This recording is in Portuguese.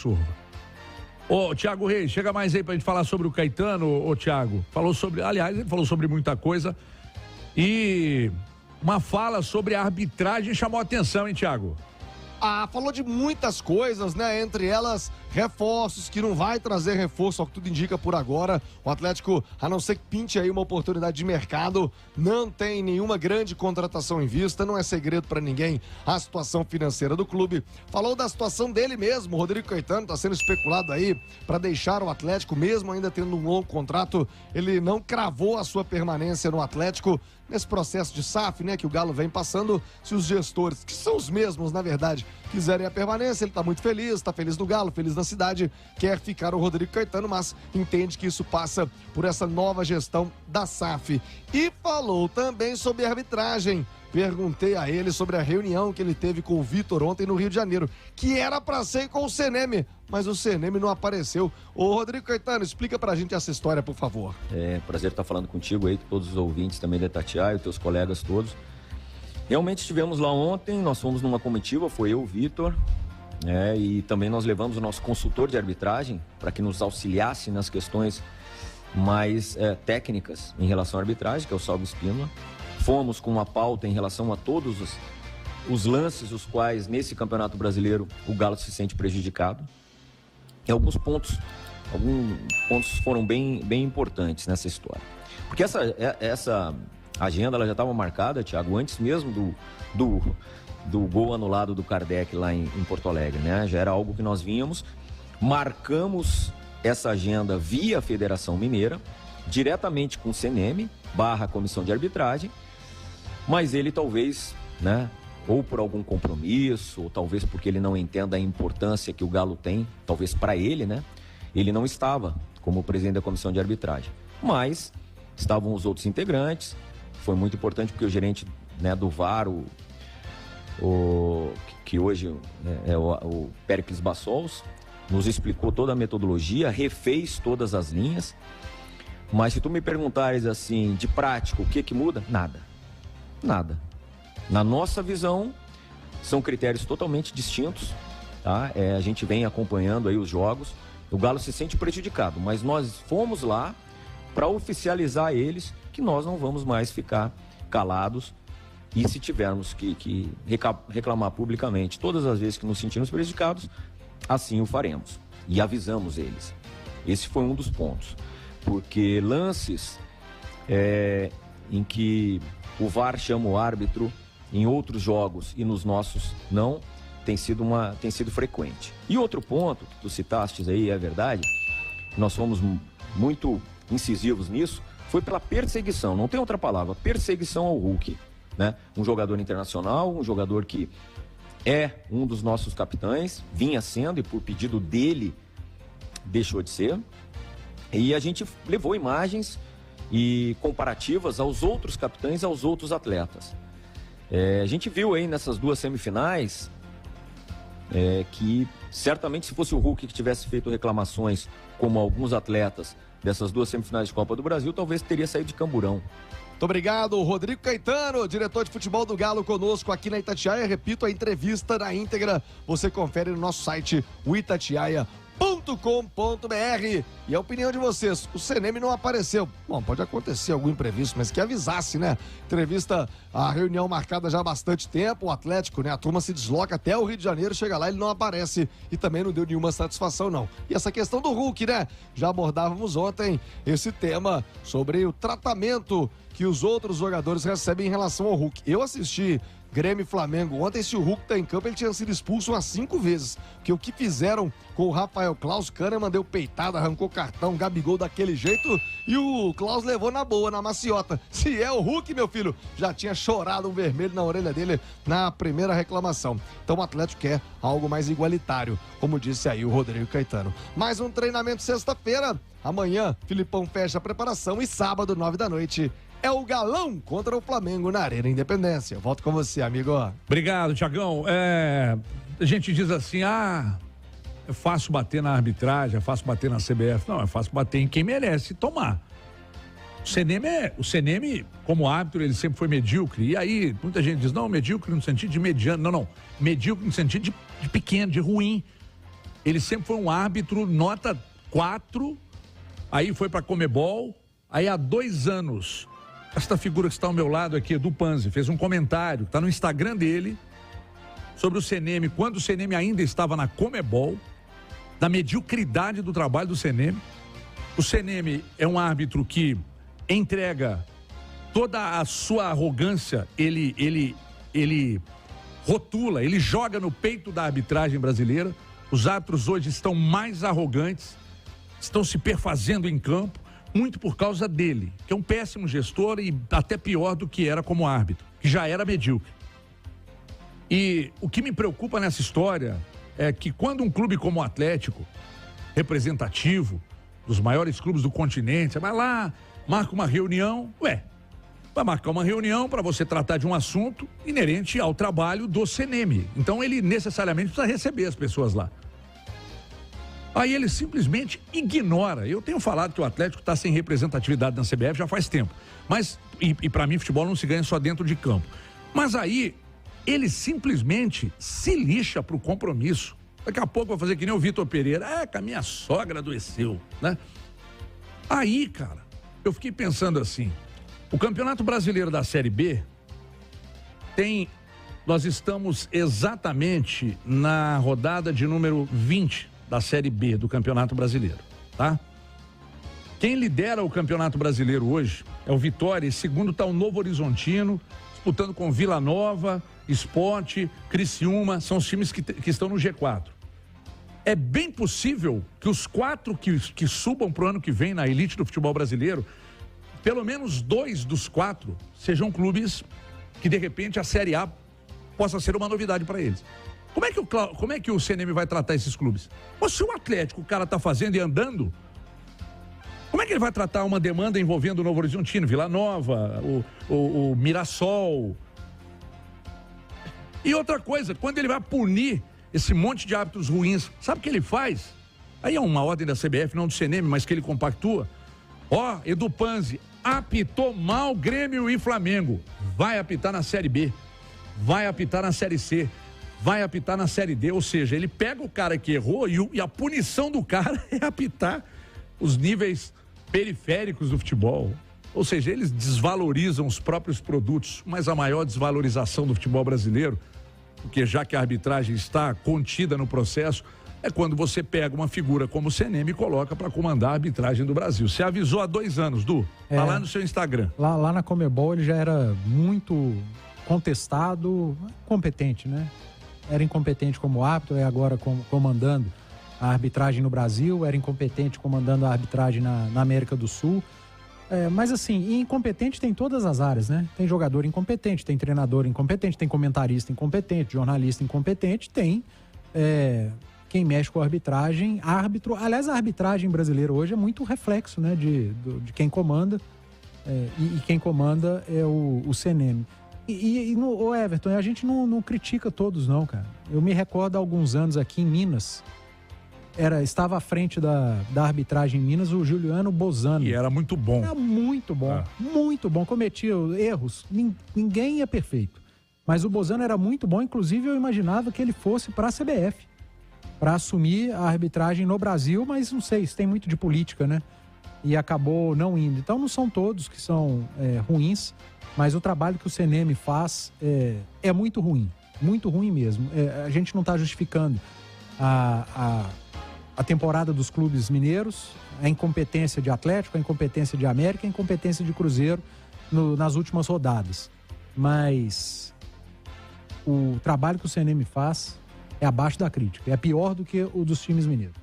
surra. Ô, Thiago Reis, chega mais aí pra gente falar sobre o Caetano, ô Thiago. Aliás, ele falou sobre muita coisa. E uma fala sobre a arbitragem chamou a atenção, hein, Thiago? Falou de muitas coisas, né? Entre elas, reforços, que não vai trazer reforço, ao que tudo indica por agora. O Atlético, a não ser que pinte aí uma oportunidade de mercado, não tem nenhuma grande contratação em vista, não é segredo pra ninguém a situação financeira do clube. Falou da situação dele mesmo, o Rodrigo Caetano tá sendo especulado aí pra deixar o Atlético, mesmo ainda tendo um longo contrato. Ele não cravou a sua permanência no Atlético nesse processo de SAF, né, que o Galo vem passando. Se os gestores, que são os mesmos, na verdade, quiserem a permanência, ele tá muito feliz, tá feliz no Galo, feliz na cidade, quer ficar o Rodrigo Caetano, mas entende que isso passa por essa nova gestão da SAF. E falou também sobre arbitragem. Perguntei a ele sobre a reunião que ele teve com o Vitor ontem no Rio de Janeiro, que era pra ser com o CNM, mas o CNM não apareceu. Ô Rodrigo Caetano, explica pra gente essa história, por favor. Prazer estar falando contigo aí, todos os ouvintes também da Itatiaia, os teus colegas todos. Realmente estivemos lá ontem, nós fomos numa comitiva, foi eu, o Vitor, e também nós levamos o nosso consultor de arbitragem para que nos auxiliasse nas questões mais técnicas em relação à arbitragem, que é o Salvo Espínola. Fomos com uma pauta em relação a todos os lances os quais nesse Campeonato Brasileiro o Galo se sente prejudicado. E alguns pontos foram bem importantes nessa história. Porque essa agenda ela já estava marcada, Thiago, antes mesmo do gol anulado do Kardec lá em Porto Alegre, né? Já era algo que nós vínhamos, marcamos essa agenda via Federação Mineira, diretamente com o CNM, /Comissão de Arbitragem, mas ele talvez, né, ou por algum compromisso, ou talvez porque ele não entenda a importância que o Galo tem, talvez para ele, né, ele não estava como presidente da Comissão de Arbitragem, mas estavam os outros integrantes. Foi muito importante porque o gerente, né, do VAR, que hoje é o Péricles Bassols, nos explicou toda a metodologia, refez todas as linhas. Mas se tu me perguntares assim, de prático, o que muda? Nada. Na nossa visão, são critérios totalmente distintos, tá? A gente vem acompanhando aí os jogos, o Galo se sente prejudicado, mas nós fomos lá para oficializar a eles que nós não vamos mais ficar calados, e se tivermos que reclamar publicamente todas as vezes que nos sentimos prejudicados, assim o faremos. E avisamos eles. Esse foi um dos pontos. Porque lances em que o VAR chama o árbitro em outros jogos e nos nossos não, tem sido frequente. E outro ponto que tu citaste aí, é verdade, nós fomos muito incisivos nisso, foi pela perseguição, não tem outra palavra, perseguição ao Hulk, né? Um jogador internacional, um jogador que é um dos nossos capitães, vinha sendo e por pedido dele deixou de ser. E a gente levou imagens e comparativas aos outros capitães, aos outros atletas. A gente viu aí nessas duas semifinais que certamente se fosse o Hulk que tivesse feito reclamações como alguns atletas dessas duas semifinais de Copa do Brasil, talvez teria saído de camburão. Muito obrigado, Rodrigo Caetano, diretor de futebol do Galo, conosco aqui na Itatiaia. Repito, a entrevista na íntegra você confere no nosso site, o itatiaia.com.br. E a opinião de vocês, o CNM não apareceu. Bom, pode acontecer algum imprevisto, mas que avisasse, né? Entrevista, a reunião marcada já há bastante tempo, o Atlético, né? A turma se desloca até o Rio de Janeiro, chega lá, ele não aparece e também não deu nenhuma satisfação, não. E essa questão do Hulk, né? Já abordávamos ontem esse tema sobre o tratamento que os outros jogadores recebem em relação ao Hulk. Eu assisti Grêmio e Flamengo ontem, se o Hulk tá em campo, ele tinha sido expulso umas 5 vezes, porque o que fizeram com o Rafael Claus, Kahneman deu peitada, arrancou cartão, Gabigol daquele jeito, e o Claus levou na boa, na maciota. Se é o Hulk, meu filho, já tinha chorado um vermelho na orelha dele na primeira reclamação. Então o Atlético quer algo mais igualitário, como disse aí o Rodrigo Caetano. Mais um treinamento sexta-feira, amanhã Filipão fecha a preparação e sábado, 9 da noite, é o Galão contra o Flamengo na Arena Independência. Volto com você, amigo. Obrigado, Thiagão. A gente diz assim, é fácil bater na arbitragem, é fácil bater na CBF. Não, é fácil bater em quem merece tomar. O CNM, como árbitro, ele sempre foi medíocre. E aí, muita gente diz, não, medíocre no sentido de mediano. Não, medíocre no sentido de pequeno, de ruim. Ele sempre foi um árbitro nota 4, aí foi para Comebol, aí há 2 anos, esta figura que está ao meu lado aqui, Edu Panzi, fez um comentário, está no Instagram dele, sobre o CNM, quando o CNM ainda estava na Comebol, da mediocridade do trabalho do CNM. O CNM é um árbitro que entrega toda a sua arrogância, ele rotula, ele joga no peito da arbitragem brasileira. Os árbitros hoje estão mais arrogantes, estão se perfazendo em campo, muito por causa dele, que é um péssimo gestor e até pior do que era como árbitro, que já era medíocre. E o que me preocupa nessa história é que quando um clube como o Atlético, representativo, dos maiores clubes do continente, vai lá, marca uma reunião, vai marcar uma reunião para você tratar de um assunto inerente ao trabalho do CNM. Então ele necessariamente precisa receber as pessoas lá. Aí ele simplesmente ignora. Eu tenho falado que o Atlético está sem representatividade na CBF já faz tempo. Mas, e para mim, futebol não se ganha só dentro de campo. Mas aí, ele simplesmente se lixa para o compromisso. Daqui a pouco vai fazer que nem o Vitor Pereira. Que a minha sogra adoeceu, né? Aí, cara, eu fiquei pensando assim, o Campeonato Brasileiro da Série B nós estamos exatamente na rodada de número 20 da Série B do Campeonato Brasileiro, tá? Quem lidera o Campeonato Brasileiro hoje é o Vitória, e segundo está o Novo Horizontino, disputando com Vila Nova, Sport, Criciúma, são os times que estão no G4. É bem possível que os 4 que subam para o ano que vem na elite do futebol brasileiro, pelo menos 2 dos 4 sejam clubes que de repente a Série A possa ser uma novidade para eles. Como é que o CNM vai tratar esses clubes? Ou se o Atlético o cara tá fazendo e andando, como é que ele vai tratar uma demanda envolvendo o Novo Horizontino, Vila Nova, o Mirassol? E outra coisa, quando ele vai punir esse monte de hábitos ruins, sabe o que ele faz? Aí é uma ordem da CBF, não do CNM, mas que ele compactua. Edu Panzi, apitou mal Grêmio e Flamengo. Vai apitar na Série B, vai apitar na Série C, vai apitar na Série D, ou seja, ele pega o cara que errou e a punição do cara é apitar os níveis periféricos do futebol. Ou seja, eles desvalorizam os próprios produtos, mas a maior desvalorização do futebol brasileiro, porque já que a arbitragem está contida no processo, é quando você pega uma figura como o CNM e coloca para comandar a arbitragem do Brasil. Você avisou há 2 anos, Du, tá lá no seu Instagram. Lá na Comebol ele já era muito contestado, competente, né? Era incompetente como árbitro, é agora comandando a arbitragem no Brasil, era incompetente comandando a arbitragem na América do Sul. Mas assim, incompetente tem todas as áreas, né? Tem jogador incompetente, tem treinador incompetente, tem comentarista incompetente, jornalista incompetente, tem quem mexe com a arbitragem, árbitro. Aliás, a arbitragem brasileira hoje é muito reflexo, né? De quem comanda, e quem comanda é o CNM. E no Everton, a gente não critica todos não, cara. Eu me recordo há alguns anos aqui em Minas, estava à frente da arbitragem em Minas o Juliano Bozano. E era muito bom. Era muito bom, muito bom. Cometia erros, ninguém é perfeito. Mas o Bozano era muito bom, inclusive eu imaginava que ele fosse para a CBF, para assumir a arbitragem no Brasil, mas não sei, isso tem muito de política, né? E acabou não indo. Então não são todos que são ruins, mas o trabalho que o CNM faz é muito ruim mesmo. A gente não está justificando a temporada dos clubes mineiros, a incompetência de Atlético, a incompetência de América, a incompetência de Cruzeiro nas últimas rodadas. Mas o trabalho que o CNM faz é abaixo da crítica, é pior do que o dos times mineiros.